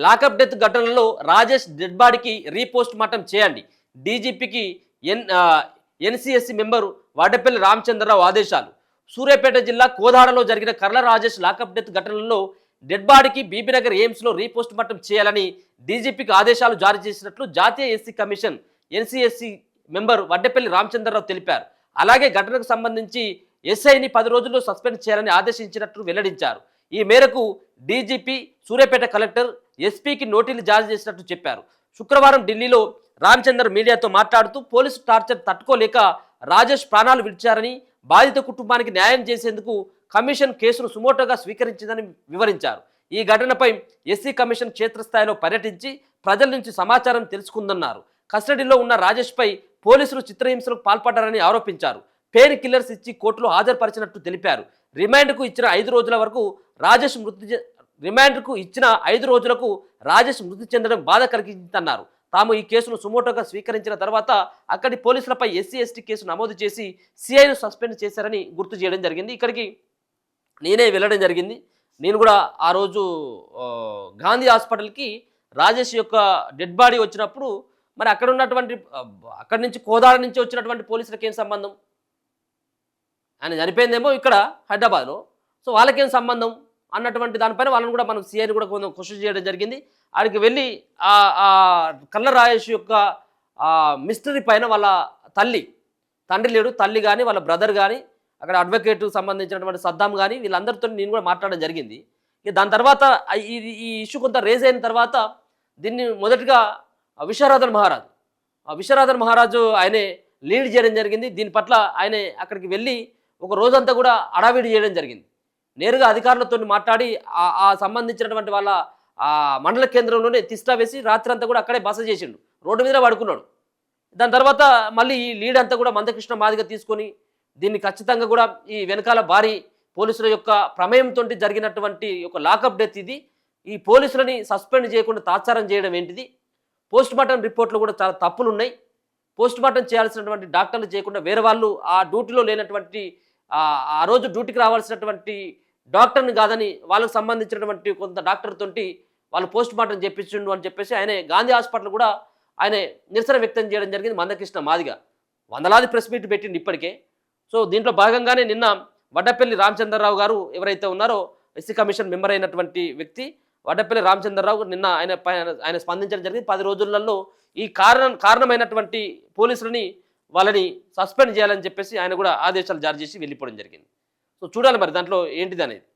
Lockup death ఘటనలో Rajesh dead బాడీకి repost mortem చేయండి. డీజీపీకి ఎన్సీఎస్సీ మెంబరు వాడపల్లి రామచంద్రరావు ఆదేశాలు. సూర్యాపేట జిల్లా కోదాడలో జరిగిన కర్ల రాజేష్ లాకప్ డెత్ ఘటనలో డెడ్ బాడీకి బీబీనగర్ ఎయిమ్స్లో రీపోస్ట్ మార్టం చేయాలని డీజీపీకి ఆదేశాలు జారీ చేసినట్లు జాతీయ SC commission NCSC member Vaddepalli Ramachandrarao తెలిపారు. అలాగే ఘటనకు సంబంధించి ఎస్ఐని 10 రోజుల్లో సస్పెండ్ చేయాలని ఆదేశించినట్లు వెల్లడించారు. ఈ మేరకు డీజీపీ, సూర్యాపేట కలెక్టర్, ఎస్పీకి నోటీసులు జారీ చేసినట్లు చెప్పారు. శుక్రవారం ఢిల్లీలో రామచంద్ర మీడియాతో మాట్లాడుతూ పోలీసు టార్చర్ తట్టుకోలేక రాజేష్ ప్రాణాలు విడిచారని, బాధిత కుటుంబానికి న్యాయం చేసేందుకు కమిషన్ కేసును సుమోటోగా స్వీకరించిందని వివరించారు. ఈ ఘటనపై ఎస్సీ కమిషన్ క్షేత్రస్థాయిలో పర్యటించి ప్రజల నుంచి సమాచారం తెలుసుకుందన్నారు. కస్టడీలో ఉన్న రాజేష్పై పోలీసులు చిత్రహింసలకు పాల్పడ్డారని ఆరోపించారు. పెయిన్ కిల్లర్స్ ఇచ్చి కోర్టులో హాజరుపరిచినట్టు తెలిపారు. రిమాండ్కు ఇచ్చిన 5 రోజుల వరకు రాజేష్ మృతి చెందడం బాధ కలిగిందన్నారు. తాము ఈ కేసును సుమోటోగా స్వీకరించిన తర్వాత అక్కడి పోలీసులపై ఎస్సీ ఎస్టీ కేసు నమోదు చేసి సిఐను సస్పెండ్ చేశారని గుర్తు చేయడం జరిగింది. ఇక్కడికి నేనే వెళ్ళడం జరిగింది. నేను కూడా ఆ రోజు గాంధీ హాస్పిటల్కి రాజేష్ యొక్క డెడ్ బాడీ వచ్చినప్పుడు మరి అక్కడి నుంచి కోదాడ నుంచి వచ్చినటువంటి పోలీసులకు ఏం సంబంధం? ఆయన చనిపోయిందేమో ఇక్కడ హైదరాబాద్లో, సో వాళ్ళకేం సంబంధం అన్నటువంటి దానిపైన వాళ్ళని కూడా మనం సిఐని కూడా కొంచెం క్వశ్చన్ చేయడం జరిగింది. ఆడికి వెళ్ళి ఆ కల్ల రాజేష్ యొక్క మిస్టరీ పైన వాళ్ళ తండ్రి లేడు, తల్లి కానీ వాళ్ళ బ్రదర్ కానీ, అక్కడ అడ్వకేట్ సంబంధించినటువంటి సద్దాం కానీ వీళ్ళందరితో నేను కూడా మాట్లాడడం జరిగింది. ఇక దాని తర్వాత ఈ ఇష్యూ కొంత రేజ్ అయిన తర్వాత దీన్ని మొదటిగా విశ్వరాధన్ మహారాజు ఆయనే లీడ్ చేయడం జరిగింది. దీని పట్ల ఆయనే అక్కడికి వెళ్ళి ఒక రోజంతా కూడా అడావిడి చేయడం జరిగింది. నేరుగా అధికారులతో మాట్లాడి ఆ సంబంధించినటువంటి వాళ్ళ మండల కేంద్రంలోనే తిష్టా వేసి రాత్రి అంతా కూడా అక్కడే బస చేసిండు, రోడ్డు మీద పడుకున్నాడు. దాని తర్వాత మళ్ళీ ఈ లీడ్ అంతా కూడా మందకృష్ణ మాదిగా తీసుకొని దీన్ని ఖచ్చితంగా కూడా ఈ వెనకాల భారీ పోలీసుల యొక్క ప్రమేయంతో జరిగినటువంటి ఒక లాకప్ డెత్ ఇది. ఈ పోలీసులని సస్పెండ్ చేయకుండా తాత్సారం చేయడం ఏంటిది? పోస్ట్ మార్టం రిపోర్ట్లో కూడా చాలా తప్పులు ఉన్నాయి. పోస్ట్ మార్టం చేయాల్సినటువంటి డాక్టర్లు చేయకుండా వేరే వాళ్ళు ఆ డ్యూటీలో లేనటువంటి ఆ రోజు డ్యూటీకి రావాల్సినటువంటి డాక్టర్ని కాదని వాళ్ళకు సంబంధించినటువంటి కొంత డాక్టర్ తోటి వాళ్ళు పోస్ట్ మార్టం చేపించిండు అని చెప్పేసి ఆయన గాంధీ హాస్పిటల్ కూడా ఆయన నిరసన వ్యక్తం చేయడం జరిగింది. మందకృష్ణ మాదిగా వందలాది ప్రెస్ మీట్ పెట్టిండు ఇప్పటికే. సో దీంట్లో భాగంగానే నిన్న వడ్డపల్లి రామచంద్రరావు గారు ఎవరైతే ఉన్నారో ఎస్సీ కమిషన్ మెంబర్ అయినటువంటి వ్యక్తి వడ్డపల్లి రామచంద్రరావు నిన్న ఆయన స్పందించడం జరిగింది. 10 రోజులలో ఈ కారణమైనటువంటి పోలీసులని వాళ్ళని సస్పెండ్ చేయాలని చెప్పేసి ఆయన కూడా ఆదేశాలు జారీ చేసి వెళ్ళిపోవడం జరిగింది. సో చూడాలి మరి దాంట్లో ఏంటిది అనేది.